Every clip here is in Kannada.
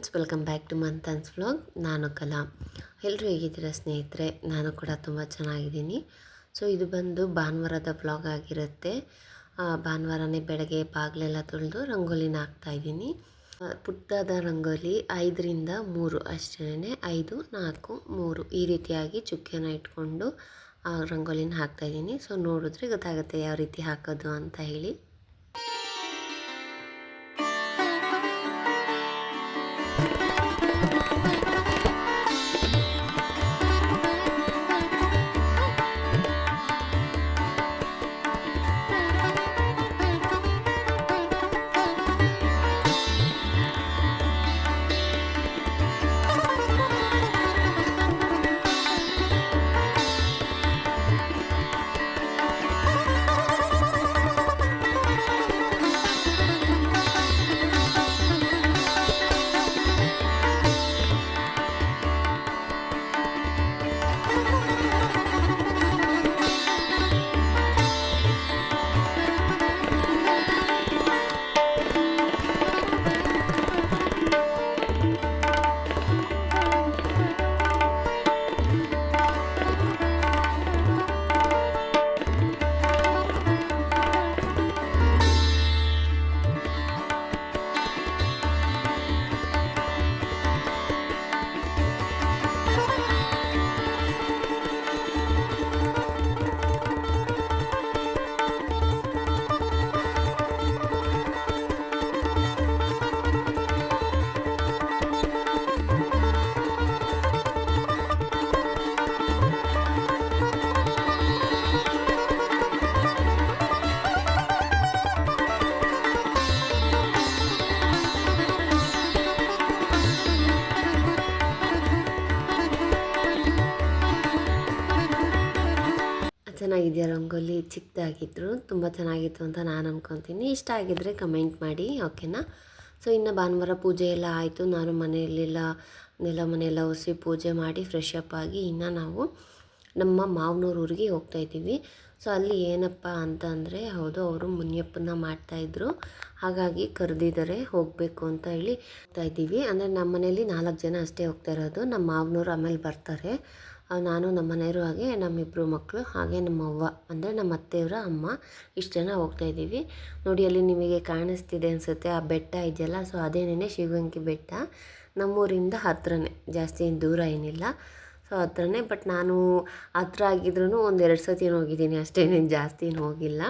Friends, welcome back to Manthan's vlog. ನಾನು ಕಲಾ. ಎಲ್ಲರೂ ಹೇಗಿದ್ದೀರಾ ಸ್ನೇಹಿತರೆ? ನಾನು ಕೂಡ ತುಂಬ ಚೆನ್ನಾಗಿದ್ದೀನಿ. ಸೊ ಇದು ಬಂದು ಭಾನುವಾರದ ವ್ಲಾಗ್ ಆಗಿರುತ್ತೆ. ಭಾನುವಾರನೇ ಬೆಳಗ್ಗೆ ಬಾಗಿಲೆಲ್ಲ ತೊಳೆದು ರಂಗೋಲಿನ ಹಾಕ್ತಾಯಿದ್ದೀನಿ. ಪುಟ್ಟದ ರಂಗೋಲಿ 5ರಿಂದ 3 ಅಷ್ಟೇ, 5, 4, 3 ಈ ರೀತಿಯಾಗಿ ಚುಕ್ಕೆನ ಇಟ್ಕೊಂಡು ರಂಗೋಲಿನ ಹಾಕ್ತಾಯಿದ್ದೀನಿ. ಸೊ ನೋಡಿದ್ರೆ ಗೊತ್ತಾಗುತ್ತೆ ಯಾವ ರೀತಿ ಹಾಕೋದು ಅಂತ ಹೇಳಿ. ಚೆನ್ನಾಗಿದೆಯಾ ರಂಗೋಲಿ? ಚಿಕ್ಕದಾಗಿದ್ರು ತುಂಬ ಚೆನ್ನಾಗಿತ್ತು ಅಂತ ನಾನು ಅಂದ್ಕೊತೀನಿ. ಇಷ್ಟ ಆಗಿದ್ದರೆ ಕಮೆಂಟ್ ಮಾಡಿ, ಓಕೆನಾ? ಸೊ ಇನ್ನು ಭಾನುವಾರ ಪೂಜೆ ಎಲ್ಲ ಆಯಿತು. ನಾನು ಮನೆಯಲ್ಲೆಲ್ಲ ಮನೆಯೆಲ್ಲ ಒರೆಸಿ ಪೂಜೆ ಮಾಡಿ ಫ್ರೆಶ್ ಅಪ್ ಆಗಿ ಇನ್ನು ನಾವು ನಮ್ಮ ಮಾವನವ್ರ ಊರಿಗೆ ಹೋಗ್ತಾಯಿದ್ದೀವಿ. ಸೊ ಅಲ್ಲಿ ಏನಪ್ಪ ಅಂತ ಅಂದರೆ, ಹೌದು, ಅವರು ಮುನಿಯಪ್ಪನ ಮಾಡ್ತಾಯಿದ್ರು, ಹಾಗಾಗಿ ಕರೆದಿದ್ದಾರೆ, ಹೋಗಬೇಕು ಅಂತ ಹೇಳಿ ಹೋಗ್ತಾಯಿದ್ದೀವಿ. ಅಂದರೆ ನಮ್ಮ ಮನೇಲಿ 4 ಜನ ಅಷ್ಟೇ ಹೋಗ್ತಾ ಇರೋದು. ನಮ್ಮ ಮಾವನವ್ರು ಆಮೇಲೆ ಬರ್ತಾರೆ. ನಾನು ನಮ್ಮ ಮನೆಯವರು ಹಾಗೆ ನಮ್ಮಿಬ್ಬರು ಮಕ್ಕಳು ಹಾಗೆ ನಮ್ಮ ಅವ್ವ ಅಂದರೆ ನಮ್ಮ ಅತ್ತೆಯವರ ಅಮ್ಮ, ಇಷ್ಟು ಜನ ಹೋಗ್ತಾಯಿದ್ದೀವಿ. ನೋಡಿ ಅಲ್ಲಿ ನಿಮಗೆ ಕಾಣಿಸ್ತಿದೆ ಅನಿಸುತ್ತೆ ಆ ಬೆಟ್ಟ ಇದೆಯಲ್ಲ, ಸೊ ಅದೇನೇ ಶಿವಗಂಗೆ ಬೆಟ್ಟ. ನಮ್ಮೂರಿಂದ ಹತ್ರನೇ, ಜಾಸ್ತಿ ದೂರ ಏನಿಲ್ಲ, ಸೊ ಹತ್ರನೇ. ಬಟ್ ನಾನು ಹತ್ರ ಆಗಿದ್ರೂ 1-2 ಸತಿ ಹೋಗಿದ್ದೀನಿ ಅಷ್ಟೇ, ಜಾಸ್ತಿ ಹೋಗಿಲ್ಲ.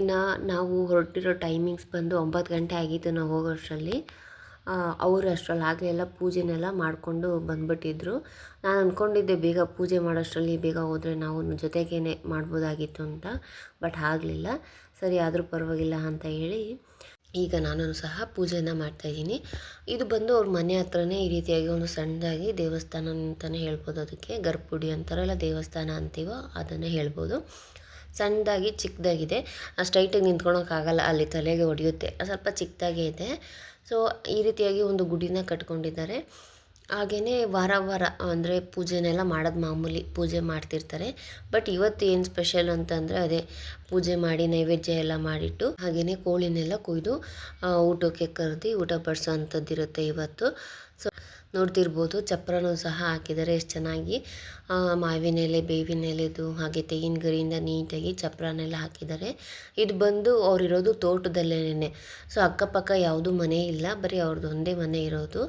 ಇನ್ನು ನಾವು ಹೊರಟಿರೋ ಟೈಮಿಂಗ್ಸ್ ಬಂದು 9 ಗಂಟೆ ಆಗಿತ್ತು ನಾವು ಹೋಗೋಷ್ಟರಲ್ಲಿ. ಅವರು ಅಷ್ಟರಲ್ಲಿ ಆಗಲೆಲ್ಲ ಪೂಜೆನೆಲ್ಲ ಮಾಡಿಕೊಂಡು ಬಂದುಬಿಟ್ಟಿದ್ರು. ನಾನು ಅಂದ್ಕೊಂಡಿದ್ದೆ ಬೇಗ ಪೂಜೆ ಮಾಡೋಷ್ಟರಲ್ಲಿ ಬೇಗ ಹೋದರೆ ನಾವು ಜೊತೆಗೇ ಮಾಡ್ಬೋದಾಗಿತ್ತು ಅಂತ, ಬಟ್ ಆಗಲಿಲ್ಲ. ಸರಿ ಆದರೂ ಪರವಾಗಿಲ್ಲ ಅಂತ ಹೇಳಿ ಈಗ ನಾನು ಸಹ ಪೂಜೆನ ಮಾಡ್ತಾಯಿದ್ದೀನಿ. ಇದು ಬಂದು ಅವ್ರ ಮನೆ ಹತ್ರನೇ ಈ ರೀತಿಯಾಗಿ ಒಂದು ಸಣ್ಣದಾಗಿ ದೇವಸ್ಥಾನ ಅಂತಲೇ ಹೇಳ್ಬೋದು. ಅದಕ್ಕೆ ಗರ್ಭಗುಡಿ ಅಂತಾರಲ್ಲ, ದೇವಸ್ಥಾನ ಅಂತೀವೋ ಅದನ್ನೇ ಹೇಳ್ಬೋದು. ಸಣ್ಣದಾಗಿ ಚಿಕ್ಕದಾಗಿದೆ, ಸ್ಟ್ರೈಟಾಗಿ ನಿಂತ್ಕೊಳೋಕ್ಕಾಗಲ್ಲ, ಅಲ್ಲಿ ತಲೆಗೆ ಹೊಡೆಯುತ್ತೆ, ಸ್ವಲ್ಪ ಚಿಕ್ಕದಾಗೇ ಇದೆ. ಸೊ ಈ ರೀತಿಯಾಗಿ ಒಂದು ಗುಡಿನ ಕಟ್ಕೊಂಡಿದ್ದಾರೆ. ಹಾಗೆಯೇ ವಾರ ಅಂದರೆ ಪೂಜೆನೆಲ್ಲ ಮಾಡೋದು ಮಾಮೂಲಿ, ಪೂಜೆ ಮಾಡ್ತಿರ್ತಾರೆ. ಬಟ್ ಇವತ್ತು ಏನು ಸ್ಪೆಷಲ್ ಅಂತಂದರೆ ಅದೇ ಪೂಜೆ ಮಾಡಿ ನೈವೇದ್ಯ ಎಲ್ಲ ಮಾಡಿಟ್ಟು ಹಾಗೆಯೇ ಕೋಳಿನೆಲ್ಲ ಕೊಯ್ದು ಊಟಕ್ಕೆ ಕರೆದು ಊಟ ಬಡಿಸೋ ಅಂಥದ್ದಿರುತ್ತೆ ಇವತ್ತು. ಸೊ ನೋಡ್ತಿರ್ಬೋದು, ಚಪ್ರನೂ ಸಹ ಹಾಕಿದ್ದಾರೆ ಎಷ್ಟು ಚೆನ್ನಾಗಿ. ಮಾವಿನ ಎಲೆ, ಬೇವಿನ ಎಲೆದು ಹಾಗೆ ತೆಂಗಿನ ಗರಿಯಿಂದ ನೀಟಾಗಿ ಚಪ್ರನೆಲ್ಲ ಹಾಕಿದ್ದಾರೆ. ಇದು ಬಂದು ಅವರಿರೋದು ತೋಟದಲ್ಲೇನೆ. ಸೊ ಅಕ್ಕಪಕ್ಕ ಯಾವುದೂ ಮನೆ ಇಲ್ಲ, ಬರೀ ಅವ್ರದ್ದು ಒಂದೇ ಮನೆ ಇರೋದು.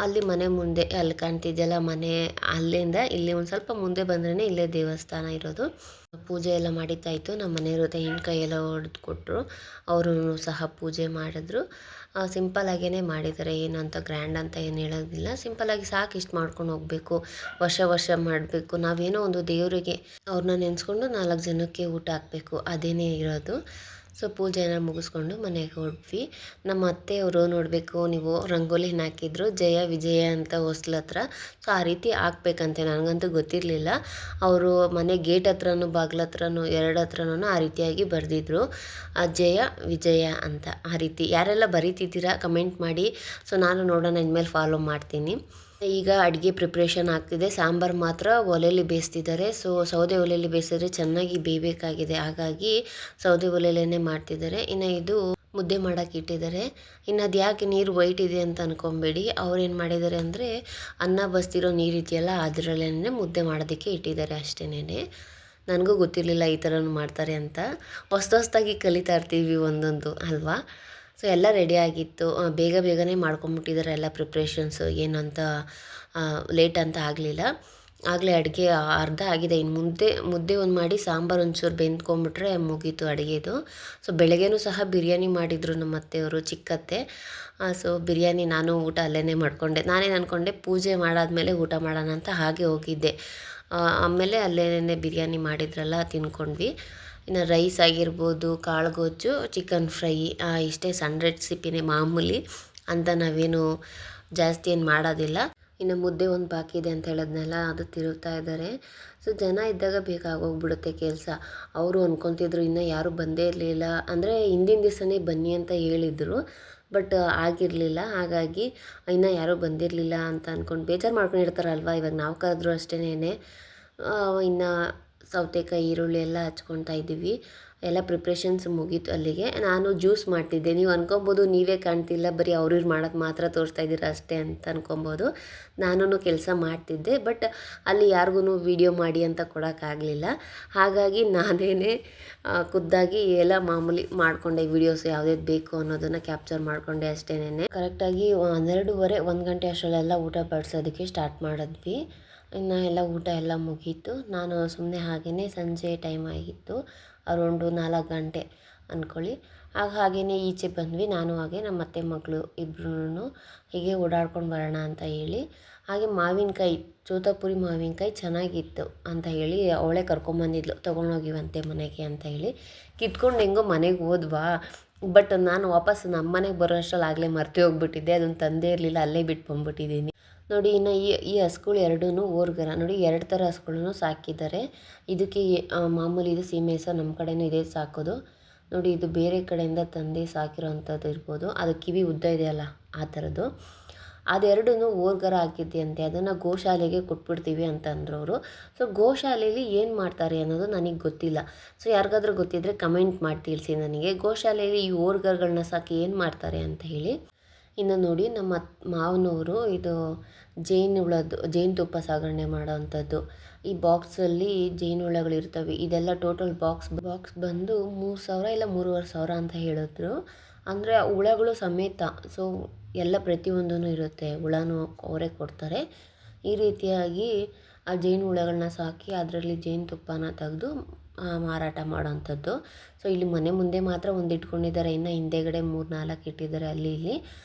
ಅಲ್ಲಿ ಮನೆ ಮುಂದೆ ಅಲ್ಲಿ ಕಾಣ್ತಿದೆಯಲ್ಲ ಮನೆ, ಅಲ್ಲಿಂದ ಇಲ್ಲಿ ಒಂದು ಸ್ವಲ್ಪ ಮುಂದೆ ಬಂದ್ರೇ ಇಲ್ಲೇ ದೇವಸ್ಥಾನ ಇರೋದು. ಪೂಜೆ ಎಲ್ಲ ಮಾಡಿದ್ದಾಯಿತು. ನಮ್ಮ ಮನೆಯವರು ತೆಂಗಿನಕಾಯಿ ಎಲ್ಲ ಹೊಡೆದು ಕೊಟ್ಟರು, ಅವರು ಸಹ ಪೂಜೆ ಮಾಡಿದ್ರು. ಸಿಂಪಲ್ಲಾಗೇ ಮಾಡಿದ್ದಾರೆ, ಏನು ಅಂತ ಗ್ರ್ಯಾಂಡ್ ಅಂತ ಏನು ಹೇಳೋದಿಲ್ಲ. ಸಿಂಪಲ್ಲಾಗಿ ಸಾಕು, ಇಷ್ಟು ಮಾಡ್ಕೊಂಡು ಹೋಗಬೇಕು, ವರ್ಷ ಮಾಡಬೇಕು. ನಾವೇನೋ ಒಂದು ದೇವರಿಗೆ ಅವ್ರನ್ನ ನೆನೆಸ್ಕೊಂಡು 4 ಜನಕ್ಕೆ ಊಟ ಹಾಕಬೇಕು, ಅದೇನೇ ಇರೋದು. ಸೊ ಪೂಜೆನ ಮುಗಿಸ್ಕೊಂಡು ಮನೆಗೆ ಹೊರಟ್ವಿ. ನಮ್ಮ ಅತ್ತೆಯವರು ನೋಡಬೇಕು, ನೀವು ರಂಗೋಲಿನ ಹಾಕಿದ್ರು ಜಯ ವಿಜಯ ಅಂತ ಹೊಸ್ಲ ಹತ್ರ. ಸೊ ಆ ರೀತಿ ಹಾಕ್ಬೇಕಂತೆ, ನನಗಂತೂ ಗೊತ್ತಿರಲಿಲ್ಲ. ಅವರು ಮನೆ ಗೇಟ್ ಹತ್ರನೂ ಬಾಗ್ಲ ಹತ್ರನೂ 2 ಹತ್ರನೂ ಆ ರೀತಿಯಾಗಿ ಬರೆದಿದ್ರು, ಜಯ ವಿಜಯ ಅಂತ. ಆ ರೀತಿ ಯಾರೆಲ್ಲ ಬರೀತಿದ್ದೀರಾ ಕಮೆಂಟ್ ಮಾಡಿ. ಸೊ ನಾನು ನೋಡೋಣ ಇನ್ಮೇಲೆ ಫಾಲೋ ಮಾಡ್ತೀನಿ. ಈಗ ಅಡುಗೆ ಪ್ರಿಪ್ರೇಷನ್ ಆಗ್ತಿದೆ. ಸಾಂಬಾರು ಮಾತ್ರ ಒಲೆಯಲ್ಲಿ ಬೇಯಿಸ್ತಿದ್ದಾರೆ. ಸೊ ಸೌದೆ ಒಲೆಯಲ್ಲಿ ಬೇಯಿಸಿದ್ರೆ ಚೆನ್ನಾಗಿ ಬೇಯಬೇಕಾಗಿದೆ, ಹಾಗಾಗಿ ಸೌದೆ ಒಲೆಯಲ್ಲೇ ಮಾಡ್ತಿದ್ದಾರೆ. ಇನ್ನು ಇದು ಮುದ್ದೆ ಮಾಡೋಕೆ ಇಟ್ಟಿದ್ದಾರೆ. ಇನ್ನು ಅದು ಯಾಕೆ ನೀರು ವೈಟ್ ಇದೆ ಅಂತ ಅಂದ್ಕೊಂಬೇಡಿ. ಅವ್ರೇನು ಮಾಡಿದ್ದಾರೆ ಅಂದರೆ ಅನ್ನ ಬಸ್ತಿರೋ ನೀರು ಇದೆಯಲ್ಲ ಅದರಲ್ಲೇ ಮುದ್ದೆ ಮಾಡೋದಕ್ಕೆ ಇಟ್ಟಿದ್ದಾರೆ ಅಷ್ಟೇನೆ. ನನಗೂ ಗೊತ್ತಿರಲಿಲ್ಲ ಈ ಥರನೂ ಮಾಡ್ತಾರೆ ಅಂತ. ಹೊಸ್ದಾಗಿ ಕಲಿತಾ ಇರ್ತೀವಿ ಒಂದೊಂದು ಅಲ್ವಾ. ಸೊ ಎಲ್ಲ ರೆಡಿ ಆಗಿತ್ತು. ಬೇಗ ಬೇಗನೆ ಮಾಡ್ಕೊಂಬಿಟ್ಟಿದ್ದಾರೆ ಎಲ್ಲ ಪ್ರಿಪ್ರೇಷನ್ಸು, ಏನಂತ ಲೇಟ್ ಅಂತ ಆಗಲಿಲ್ಲ. ಆಗಲೇ ಅಡುಗೆ ಅರ್ಧ ಆಗಿದೆ. ಇನ್ನು ಮುದ್ದೆ ಒಂದು ಮಾಡಿ ಸಾಂಬಾರು ಒಂಚೂರು ಬೆಂದ್ಕೊಂಬಿಟ್ರೆ ಮುಗೀತು ಅಡುಗೆದು. ಸೊ ಬೆಳಗ್ಗೆನೂ ಸಹ ಬಿರಿಯಾನಿ ಮಾಡಿದರು ನಮ್ಮ ಅತ್ತೆಯವರು, ಚಿಕ್ಕತ್ತೆ. ಸೊ ಬಿರಿಯಾನಿ ನಾನು ಊಟ ಅಲ್ಲೇ ಮಾಡಿಕೊಂಡೆ. ನಾನೇನು ಅಂದ್ಕೊಂಡೆ ಪೂಜೆ ಮಾಡಾದಮೇಲೆ ಊಟ ಮಾಡೋಣ ಅಂತ ಹಾಗೆ ಹೋಗಿದ್ದೆ. ಆಮೇಲೆ ಅಲ್ಲೇ ಬಿರಿಯಾನಿ ಮಾಡಿದ್ರಲ್ಲ ತಿನ್ಕೊಂಡ್ವಿ. ಇನ್ನು ರೈಸ್ ಆಗಿರ್ಬೋದು, ಕಾಳುಗೊಜ್ಜು, ಚಿಕನ್ ಫ್ರೈ, ಇಷ್ಟೇ ಸಣ್ಣ ರೆಸಿಪಿನೇ ಮಾಮೂಲಿ ಅಂತ ನಾವೇನು ಜಾಸ್ತಿ ಏನು ಮಾಡೋದಿಲ್ಲ. ಇನ್ನು ಮುದ್ದೆ ಒಂದು ಬಾಕಿ ಇದೆ ಅಂತ ಹೇಳಿದ್ನಲ್ಲ, ಅದು ತಿರುಗ್ತಾ ಇದ್ದಾರೆ. ಸೊ ಜನ ಇದ್ದಾಗ ಬೇಕಾಗೋಗ್ಬಿಡುತ್ತೆ ಕೆಲಸ. ಅವರು ಅಂದ್ಕೊತಿದ್ರು ಇನ್ನೂ ಯಾರೂ ಬಂದೇ ಇರಲಿಲ್ಲ, ಅಂದರೆ ಹಿಂದಿನ ದಿವಸನೇ ಬನ್ನಿ ಅಂತ ಹೇಳಿದರು, ಬಟ್ ಆಗಿರಲಿಲ್ಲ. ಹಾಗಾಗಿ ಇನ್ನೂ ಯಾರೂ ಬಂದಿರಲಿಲ್ಲ ಅಂತ ಅಂದ್ಕೊಂಡು ಬೇಜಾರು ಮಾಡ್ಕೊಂಡಿರ್ತಾರಲ್ವ. ಇವಾಗ ನಾವು ಕರೆದ್ರೂ ಅಷ್ಟೇನೆ. ಇನ್ನು ಸೌತೆಕಾಯಿ, ಈರುಳ್ಳಿ ಎಲ್ಲ ಹಚ್ಕೊತಾ ಇದ್ದೀವಿ. ಎಲ್ಲ ಪ್ರಿಪ್ರೇಷನ್ಸ್ ಮುಗೀತು ಅಲ್ಲಿಗೆ. ನಾನು ಜ್ಯೂಸ್ ಮಾಡ್ತಿದ್ದೆ. ನೀವು ಅನ್ಕೊಬೋದು ನೀವೇ ಕಾಣ್ತಿಲ್ಲ, ಬರೀ ಅವ್ರಿವ್ರು ಮಾಡೋದು ಮಾತ್ರ ತೋರಿಸ್ತಾ ಇದ್ದೀರಾ ಅಷ್ಟೇ ಅಂತ ಅನ್ಕೊಬೋದು. ನಾನು ಕೆಲಸ ಮಾಡ್ತಿದ್ದೆ, ಬಟ್ ಅಲ್ಲಿ ಯಾರಿಗೂ ವೀಡಿಯೋ ಮಾಡಿ ಅಂತ ಕೊಡೋಕ್ಕಾಗಲಿಲ್ಲ. ಹಾಗಾಗಿ ನಾನೇ ಖುದ್ದಾಗಿ ಎಲ್ಲ ಮಾಮೂಲಿ ಮಾಡಿಕೊಂಡೆ. ವೀಡಿಯೋಸ್ ಯಾವ್ದು ಬೇಕು ಅನ್ನೋದನ್ನು ಕ್ಯಾಪ್ಚರ್ ಮಾಡಿಕೊಂಡೆ ಅಷ್ಟೇನೆ. ಕರೆಕ್ಟಾಗಿ 12:30 1 ಗಂಟೆ ಅಷ್ಟರಲ್ಲೆಲ್ಲ ಊಟ ಬಡಿಸೋದಕ್ಕೆ ಸ್ಟಾರ್ಟ್ ಮಾಡಿದ್ವಿ. ಇನ್ನು ಎಲ್ಲ ಊಟ ಎಲ್ಲ ಮುಗೀತು. ನಾನು ಸುಮ್ಮನೆ ಹಾಗೆಯೇ ಸಂಜೆ ಟೈಮ್ ಆಗಿತ್ತು, ಅರೌಂಡು 4 ಗಂಟೆ ಅಂದ್ಕೊಳ್ಳಿ. ಹಾಗೆಯೇ ಈಚೆ ಬಂದ್ವಿ. ನಾನು ಹಾಗೆ ನಮ್ಮ ಅತ್ತೆ ಮಗಳು ಇಬ್ಬರೂ ಹೀಗೆ ಓಡಾಡ್ಕೊಂಡು ಬರೋಣ ಅಂತ ಹೇಳಿ. ಹಾಗೆ ಮಾವಿನಕಾಯಿ, ತೋತಾಪುರಿ ಮಾವಿನಕಾಯಿ ಚೆನ್ನಾಗಿತ್ತು ಅಂತ ಹೇಳಿ ಅವಳೇ ಕರ್ಕೊಂಬಂದಿದ್ಲು, ತೊಗೊಂಡೋಗಿವಂತೆ ಮನೆಗೆ ಅಂತ ಹೇಳಿ. ಕಿತ್ಕೊಂಡು ಹೆಂಗೋ ಮನೆಗೆ ಹೋದ್ವಾ, ಬಟ್ ನಾನು ವಾಪಸ್ ನಮ್ಮ ಮನೆಗೆ ಬರೋ ಅಷ್ಟರಲ್ಲಿ ಆಗಲೇ ಮರ್ತೆ ಹೋಗ್ಬಿಟ್ಟಿದ್ದೆ. ಅದನ್ನು ತಂದೇ ಇರಲಿಲ್ಲ, ಅಲ್ಲೇ ಬಿಟ್ಟು ಬಂದ್ಬಿಟ್ಟಿದ್ದೀನಿ ನೋಡಿ. ಇನ್ನು ಈ ಹಸುಗಳು ಎರಡೂ ಓರ್ಗರ ನೋಡಿ, 2 ಥರ ಹಸುಗಳನ್ನು ಸಾಕಿದ್ದಾರೆ. ಇದಕ್ಕೆ ಮಾಮೂಲಿ ಇದು ಸೀಮೆ ಹಸು, ನಮ್ಮ ಕಡೆಯೂ ಇದೇ ಸಾಕೋದು ನೋಡಿ. ಇದು ಬೇರೆ ಕಡೆಯಿಂದ ತಂದೆ ಸಾಕಿರೋ ಅಂಥದ್ದು ಇರ್ಬೋದು. ಅದು ಕಿವಿ ಉದ್ದ ಇದೆಯಲ್ಲ ಆ ಥರದ್ದು. ಅದೆರಡೂ ಓರ್ಗರ ಹಾಕಿದ್ಯಂತೆ. ಅದನ್ನು ಗೋಶಾಲೆಗೆ ಕೊಟ್ಬಿಡ್ತೀವಿ ಅಂತ ಅಂದರು ಅವರು. ಸೊ ಗೋಶಾಲೆಯಲ್ಲಿ ಏನು ಮಾಡ್ತಾರೆ ಅನ್ನೋದು ನನಗೆ ಗೊತ್ತಿಲ್ಲ. ಸೊ ಯಾರಿಗಾದ್ರೂ ಗೊತ್ತಿದ್ದರೆ ಕಮೆಂಟ್ ಮಾಡಿ ತಿಳಿಸಿ ನನಗೆ. ಗೋಶಾಲೆಯಲ್ಲಿ ಈ ಓರ್ಗರ್ಗಳನ್ನ ಸಾಕಿ ಏನು ಮಾಡ್ತಾರೆ ಅಂತ ಹೇಳಿ. ಇನ್ನು ನೋಡಿ, ನಮ್ಮ ಮಾವನವರು ಇದು ಜೇನುತುಪ್ಪ ಸಾಗಣೆ ಮಾಡೋ ಅಂಥದ್ದು. ಈ ಬಾಕ್ಸಲ್ಲಿ ಜೇನುಹುಳಗಳಿರ್ತವೆ. ಇದೆಲ್ಲ ಟೋಟಲ್ ಬಾಕ್ಸ್ ಬಂದು 3,000 ಇಲ್ಲ 3,500 ಅಂತ ಹೇಳಿದ್ರು. ಅಂದರೆ ಹುಳಗಳು ಸಮೇತ. ಸೊ ಎಲ್ಲ ಪ್ರತಿಯೊಂದೂ ಇರುತ್ತೆ, ಹುಳನೂ ಅವರೇ ಕೊಡ್ತಾರೆ. ಈ ರೀತಿಯಾಗಿ ಆ ಜೇನುಹುಳಗಳನ್ನ ಸಾಕಿ ಅದರಲ್ಲಿ ಜೇನುತುಪ್ಪನ ತೆಗೆದು ಮಾರಾಟ ಮಾಡೋವಂಥದ್ದು. ಸೊ ಇಲ್ಲಿ ಮನೆ ಮುಂದೆ ಮಾತ್ರ ಒಂದು ಇಟ್ಕೊಂಡಿದ್ದಾರೆ, ಇನ್ನು ಹಿಂದೆಗಡೆ 3-4 ಇಟ್ಟಿದ್ದಾರೆ ಅಲ್ಲಿ ಇಲ್ಲಿ.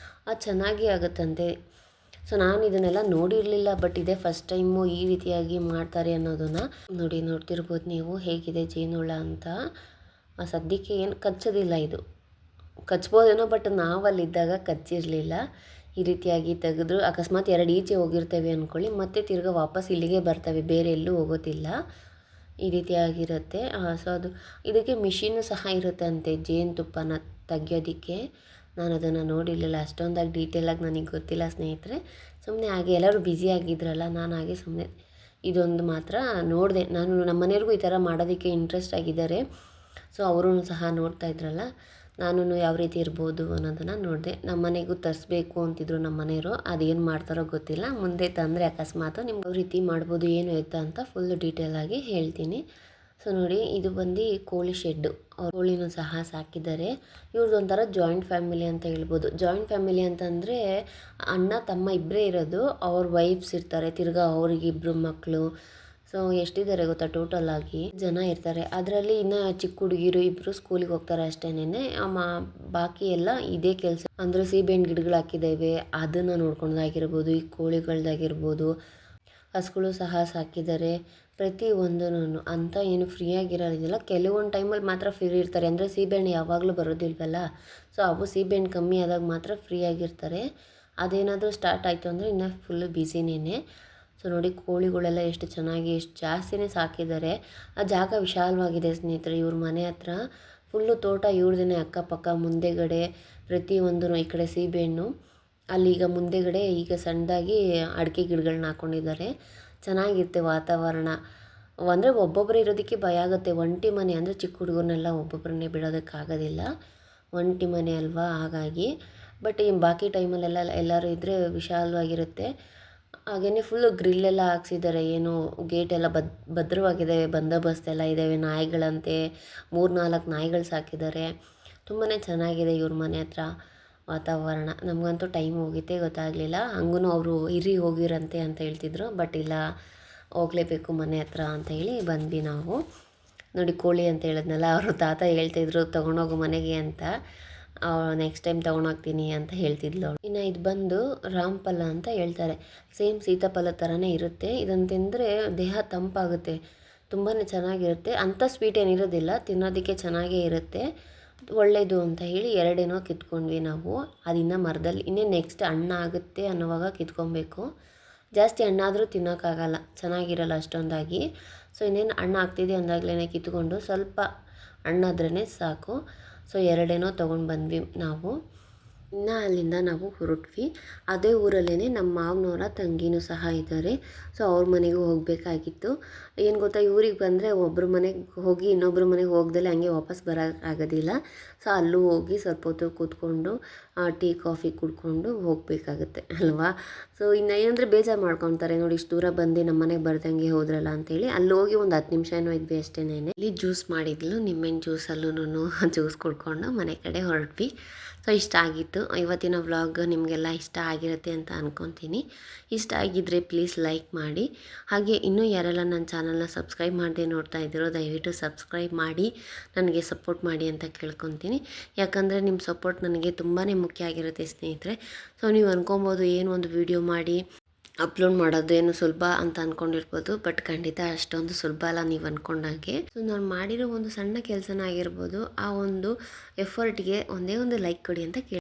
ಅದು ಚೆನ್ನಾಗಿ ಆಗುತ್ತಂತೆ. ಸೊ ನಾನು ಇದನ್ನೆಲ್ಲ ನೋಡಿರಲಿಲ್ಲ, ಬಟ್ ಇದೇ ಫಸ್ಟ್ ಟೈಮು ಈ ರೀತಿಯಾಗಿ ಮಾಡ್ತಾರೆ ಅನ್ನೋದನ್ನು ನೋಡಿ. ನೋಡ್ತಿರ್ಬೋದು ನೀವು ಹೇಗಿದೆ ಜೇನುಹುಳ ಅಂತ. ಸದ್ಯಕ್ಕೆ ಏನು ಕಚ್ಚೋದಿಲ್ಲ, ಇದು ಕಚ್ಬೋದೇನೋ, ಬಟ್ ನಾವಲ್ಲಿದ್ದಾಗ ಕಚ್ಚಿರಲಿಲ್ಲ. ಈ ರೀತಿಯಾಗಿ ತೆಗೆದ್ರು ಅಕಸ್ಮಾತ್ 2 ಈಚೆ ಹೋಗಿರ್ತೇವೆ ಅಂದ್ಕೊಳ್ಳಿ, ಮತ್ತೆ ತಿರ್ಗಾ ವಾಪಸ್ ಇಲ್ಲಿಗೆ ಬರ್ತವೆ, ಬೇರೆ ಎಲ್ಲೂ ಹೋಗೋದಿಲ್ಲ. ಈ ರೀತಿಯಾಗಿರುತ್ತೆ. ಸೊ ಇದಕ್ಕೆ ಮಿಷಿನ್ನು ಸಹ ಇರುತ್ತಂತೆ ಜೇನುತುಪ್ಪನ ತೆಗಿಯೋದಕ್ಕೆ. ನಾನು ಅದನ್ನು ನೋಡಿರಲಿಲ್ಲ, ಅಷ್ಟೊಂದಾಗಿ ಡೀಟೇಲಾಗಿ ನನಗೆ ಗೊತ್ತಿಲ್ಲ ಸ್ನೇಹಿತರೆ. ಸುಮ್ಮನೆ ಹಾಗೆ ಎಲ್ಲರೂ ಬ್ಯುಸಿಯಾಗಿದ್ರಲ್ಲ, ನಾನು ಹಾಗೆ ಸುಮ್ಮನೆ ಇದೊಂದು ಮಾತ್ರ ನೋಡಿದೆ. ನಾನು ನಮ್ಮ ಮನೆಯವ್ರಿಗೂ ಈ ಥರ ಮಾಡೋದಕ್ಕೆ ಇಂಟ್ರೆಸ್ಟ್ ಆಗಿದ್ದಾರೆ. ಸೊ ಅವರೂ ಸಹ ನೋಡ್ತಾ ಇದ್ರಲ್ಲ, ನಾನು ಯಾವ ರೀತಿ ಇರ್ಬೋದು ಅನ್ನೋದನ್ನು ನೋಡಿದೆ. ನಮ್ಮ ಮನೆಗೂ ತರಿಸ್ಬೇಕು ಅಂತಿದ್ರು ನಮ್ಮ ಮನೆಯವರು. ಅದೇನು ಮಾಡ್ತಾರೋ ಗೊತ್ತಿಲ್ಲ, ಮುಂದೆ ತಂದರೆ ಅಕಸ್ಮಾತ್ ನಿಮ್ಗೆ ಯಾವ ರೀತಿ ಮಾಡ್ಬೋದು ಏನು ಎತ್ತ ಅಂತ ಫುಲ್ ಡೀಟೇಲಾಗಿ ಹೇಳ್ತೀನಿ. ಸೊ ನೋಡಿ, ಇದು ಬಂದು ಕೋಳಿ ಶೆಡ್ಡು. ಅವ್ರು ಕೋಳಿನೂ ಸಹ ಸಾಕಿದ್ದಾರೆ. ಇವ್ರದ್ದೊಂಥರ ಜಾಯಿಂಟ್ ಫ್ಯಾಮಿಲಿ ಅಂತ ಹೇಳ್ಬೋದು. ಜಾಯಿಂಟ್ ಫ್ಯಾಮಿಲಿ ಅಂತಂದರೆ ಅಣ್ಣ ತಮ್ಮ ಇಬ್ಬರೇ ಇರೋದು, ಅವ್ರ ವೈಫ್ಸ್ ಇರ್ತಾರೆ, ತಿರ್ಗಾ ಅವ್ರಿಗೆ 2 ಮಕ್ಕಳು. ಸೊ ಎಷ್ಟಿದ್ದಾರೆ ಗೊತ್ತಾ, ಟೋಟಲ್ ಆಗಿ ಜನ ಇರ್ತಾರೆ. ಅದರಲ್ಲಿ ಇನ್ನು ಚಿಕ್ಕ ಹುಡುಗಿರು 2 ಸ್ಕೂಲಿಗೆ ಹೋಗ್ತಾರೆ ಅಷ್ಟೇನೆ. ಬಾಕಿ ಎಲ್ಲ ಇದೇ ಕೆಲಸ. ಅಂದರೆ ಸೀಬೆಹಣ್ಣು ಗಿಡಗಳು ಹಾಕಿದ್ದೇವೆ, ಅದನ್ನು ನೋಡ್ಕೊಳೋದಾಗಿರ್ಬೋದು, ಈ ಕೋಳಿಗಳದ್ದಾಗಿರ್ಬೋದು. ಹಸುಗಳು ಸಹ ಸಾಕಿದ್ದಾರೆ. ಪ್ರತಿಯೊಂದೂ ಅಂತ ಏನು ಫ್ರೀಯಾಗಿರೋದಿಲ್ಲ. ಕೆಲವೊಂದು ಟೈಮಲ್ಲಿ ಮಾತ್ರ ಫ್ರೀ ಇರ್ತಾರೆ, ಅಂದರೆ ಸೀಬೆಹಣ್ಣು ಯಾವಾಗಲೂ ಬರೋದಿಲ್ವಲ್ಲ. ಸೊ ಅವು ಸೀಬೆಹಣ್ಣು ಕಮ್ಮಿ ಆದಾಗ ಮಾತ್ರ ಫ್ರೀಯಾಗಿರ್ತಾರೆ. ಅದೇನಾದರೂ ಸ್ಟಾರ್ಟ್ ಆಯಿತು ಅಂದರೆ ಇನ್ನೂ ಫುಲ್ಲು ಬ್ಯುಸಿನೇ. ಸೊ ನೋಡಿ, ಕೋಳಿಗಳೆಲ್ಲ ಎಷ್ಟು ಚೆನ್ನಾಗಿ ಎಷ್ಟು ಜಾಸ್ತಿನೇ ಸಾಕಿದ್ದಾರೆ. ಆ ಜಾಗ ವಿಶಾಲವಾಗಿದೆ ಸ್ನೇಹಿತರೆ. ಇವ್ರ ಮನೆ ಹತ್ರ ಫುಲ್ಲು ತೋಟ ಇವ್ರದೇ. ಅಕ್ಕಪಕ್ಕ ಮುಂದೆಗಡೆ ಪ್ರತಿಯೊಂದೂ, ಈ ಕಡೆ ಸೀಬೆಹಣ್ಣು, ಅಲ್ಲೀಗ ಮುಂದೆಗಡೆ ಈಗ ಸಣ್ಣದಾಗಿ ಅಡಿಕೆ ಗಿಡಗಳನ್ನ ಹಾಕ್ಕೊಂಡಿದ್ದಾರೆ. ಚೆನ್ನಾಗಿರುತ್ತೆ ವಾತಾವರಣ. ಅಂದರೆ ಒಬ್ಬೊಬ್ಬರು ಇರೋದಕ್ಕೆ ಭಯ ಆಗುತ್ತೆ. ಒಂಟಿ ಮನೆ ಅಂದರೆ ಚಿಕ್ಕ ಹುಡುಗರನ್ನೆಲ್ಲ ಒಬ್ಬೊಬ್ಬರನ್ನೇ ಬಿಡೋದಕ್ಕಾಗೋದಿಲ್ಲ. ಒಂಟಿ ಮನೆ ಅಲ್ವಾ ಹಾಗಾಗಿ. ಬಟ್ ಈ ಬಾಕಿ ಟೈಮಲ್ಲೆಲ್ಲ ಎಲ್ಲರೂ ಇದ್ದರೆ ವಿಶಾಲವಾಗಿರುತ್ತೆ. ಹಾಗೆಯೇ ಫುಲ್ಲು ಗ್ರಿಲ್ಲೆಲ್ಲ ಹಾಕ್ಸಿದ್ದಾರೆ, ಏನು ಗೇಟೆಲ್ಲ ಭದ್ರವಾಗಿದೆ, ಬಂದೋಬಸ್ತ್ ಎಲ್ಲ ಇದ್ದಾವೆ. ನಾಯಿಗಳಂತೆ 3-4 ನಾಯಿಗಳು ಸಾಕಿದ್ದಾರೆ. ತುಂಬಾ ಚೆನ್ನಾಗಿದೆ ಇವ್ರ ಮನೆ ಹತ್ರ ವಾತಾವರಣ. ನಮಗಂತೂ ಟೈಮ್ ಹೋಗಿತ್ತೇ ಗೊತ್ತಾಗಲಿಲ್ಲ. ಹಂಗೂ ಅವರು ಇರಿ ಹೋಗಿರಂತೆ ಅಂತ ಹೇಳ್ತಿದ್ರು. ಬಟ್ ಇಲ್ಲ, ಹೋಗಲೇಬೇಕು ಮನೆ ಹತ್ರ ಅಂತ ಹೇಳಿ ಬಂದ್ವಿ ನಾವು. ನೋಡಿ ಕೋಳಿ ಅಂತ ಹೇಳಿದ್ನಲ್ಲ, ಅವರು ತಾತ ಹೇಳ್ತಿದ್ರು ತೊಗೊಂಡೋಗು ಮನೆಗೆ ಅಂತ. ನೆಕ್ಸ್ಟ್ ಟೈಮ್ ತೊಗೊಂಡೋಗ್ತೀನಿ ಅಂತ ಹೇಳ್ತಿದ್ಲು. ಇನ್ನು ಇದು ಬಂದು ರಾಮಫಲ ಅಂತ ಹೇಳ್ತಾರೆ. ಸೇಮ್ ಸೀತಾಫಲ ಥರನೇ ಇರುತ್ತೆ. ಇದನ್ನು ತಿಂದರೆ ದೇಹ ತಂಪಾಗುತ್ತೆ, ತುಂಬಾ ಚೆನ್ನಾಗಿರುತ್ತೆ. ಅಂಥ ಸ್ವೀಟ್ ಏನಿರೋದಿಲ್ಲ, ತಿನ್ನೋದಕ್ಕೆ ಚೆನ್ನಾಗೇ ಇರುತ್ತೆ, ಒಳ್ಳೆಯದು ಅಂತ ಹೇಳಿ 2 ಕಿತ್ಕೊಂಡ್ವಿ ನಾವು. ಅದಿನ್ನ ಮರದಲ್ಲಿ ಇನ್ನೇ ನೆಕ್ಸ್ಟ್ ಹಣ್ಣಾಗುತ್ತೆ ಅನ್ನೋವಾಗ ಕಿತ್ಕೊಬೇಕು. ಜಾಸ್ತಿ ಹಣ್ಣಾದರೂ ತಿನ್ನೋಕ್ಕಾಗಲ್ಲ, ಚೆನ್ನಾಗಿರಲ್ಲ ಅಷ್ಟೊಂದಾಗಿ. ಸೊ ಇನ್ನೇನು ಹಣ್ಣು ಆಗ್ತಿದೆ ಅಂದಾಗಲೇ ಕಿತ್ಕೊಂಡು ಸ್ವಲ್ಪ ಹಣ್ಣಾದ್ರೇ ಸಾಕು. ಸೊ 2 ತೊಗೊಂಡು ಬಂದ್ವಿ ನಾವು. ಇನ್ನು ಅಲ್ಲಿಂದ ನಾವು ಹೊರಟ್ವಿ. ಅದೇ ಊರಲ್ಲೇ ನಮ್ಮ ಮಾವನವರ ತಂಗಿನೂ ಸಹ ಇದ್ದಾರೆ. ಸೊ ಅವ್ರ ಮನೆಗೂ ಹೋಗಬೇಕಾಗಿತ್ತು. ಏನು ಗೊತ್ತಾ, ಇವ್ರಿಗೆ ಬಂದರೆ ಒಬ್ಬರ ಮನೆಗೆ ಹೋಗಿ ಇನ್ನೊಬ್ಬರ ಮನೆಗೆ ಹೋಗ್ದಲೇ ಹಂಗೆ ವಾಪಸ್ ಬರೋಕ್ಕಾಗೋದಿಲ್ಲ. ಸೊ ಅಲ್ಲೂ ಹೋಗಿ ಸ್ವಲ್ಪ ಹೊತ್ತು ಕೂತ್ಕೊಂಡು ಟೀ ಕಾಫಿ ಕುಡ್ಕೊಂಡು ಹೋಗಬೇಕಾಗತ್ತೆ ಅಲ್ವಾ. ಸೊ ಇನ್ನು ಏನಂದರೆ ಬೇಜಾರು ಮಾಡ್ಕೊತಾರೆ, ನೋಡಿ ಇಷ್ಟು ದೂರ ಬಂದು ನಮ್ಮ ಮನೆಗೆ ಬರ್ದಂಗೆ ಹೋದ್ರಲ್ಲ ಅಂತೇಳಿ. ಅಲ್ಲಿ ಹೋಗಿ ಒಂದು 10 ನಿಮಿಷ ಏನೋ ಇದ್ವಿ ಅಷ್ಟೇನೆ. ಇಲ್ಲಿ ಜ್ಯೂಸ್ ಮಾಡಿದ್ಲು, ನಿಂಬೆಹಣ್ಣು ಜ್ಯೂಸಲ್ಲೂ ಜ್ಯೂಸ್ ಕುಡ್ಕೊಂಡು ಮನೆ ಕಡೆ ಹೊರಟ್ವಿ. ಸೊ ಇಷ್ಟ ಆಗಿತ್ತು. ಇವತ್ತಿನ ವ್ಲಾಗ್ ನಿಮಗೆಲ್ಲ ಇಷ್ಟ ಆಗಿರುತ್ತೆ ಅಂತ ಅಂದ್ಕೊತೀನಿ. ಇಷ್ಟ ಆಗಿದ್ದರೆ ಪ್ಲೀಸ್ ಲೈಕ್ ಮಾಡಿ. ಹಾಗೆ ಇನ್ನೂ ಯಾರೆಲ್ಲ ನನ್ನ ಚಾನಲ್ನ ಸಬ್ಸ್ಕ್ರೈಬ್ ಮಾಡದೆ ನೋಡ್ತಾ ಇದ್ದೀರೋ ದಯವಿಟ್ಟು ಸಬ್ಸ್ಕ್ರೈಬ್ ಮಾಡಿ ನನಗೆ ಸಪೋರ್ಟ್ ಮಾಡಿ ಅಂತ ಕೇಳ್ಕೊತೀನಿ. ಯಾಕಂದರೆ ನಿಮ್ಮ ಸಪೋರ್ಟ್ ನನಗೆ ತುಂಬಾ ಮುಖ್ಯ ಆಗಿರುತ್ತೆ ಸ್ನೇಹಿತರೆ. ಸೊ ನೀವು ಅಂದ್ಕೊಬೋದು ಏನು ಒಂದು ವಿಡಿಯೋ ಮಾಡಿ ಅಪ್ಲೋಡ್ ಮಾಡೋದು ಏನು ಸುಲಭ ಅಂತ ಅಂದ್ಕೊಂಡಿರ್ಬೋದು. ಬಟ್ ಖಂಡಿತ ಅಷ್ಟೊಂದು ಸುಲಭ ಅಲ್ಲ ನೀವು ಅಂದ್ಕೊಂಡಾಗೆ. ಸೊ ನಾನು ಮಾಡಿರೋ ಒಂದು ಸಣ್ಣ ಕೆಲಸನ ಆಗಿರ್ಬೋದು, ಆ ಒಂದು ಎಫರ್ಟ್ಗೆ ಒಂದೇ ಒಂದು ಲೈಕ್ ಕೊಡಿ ಅಂತ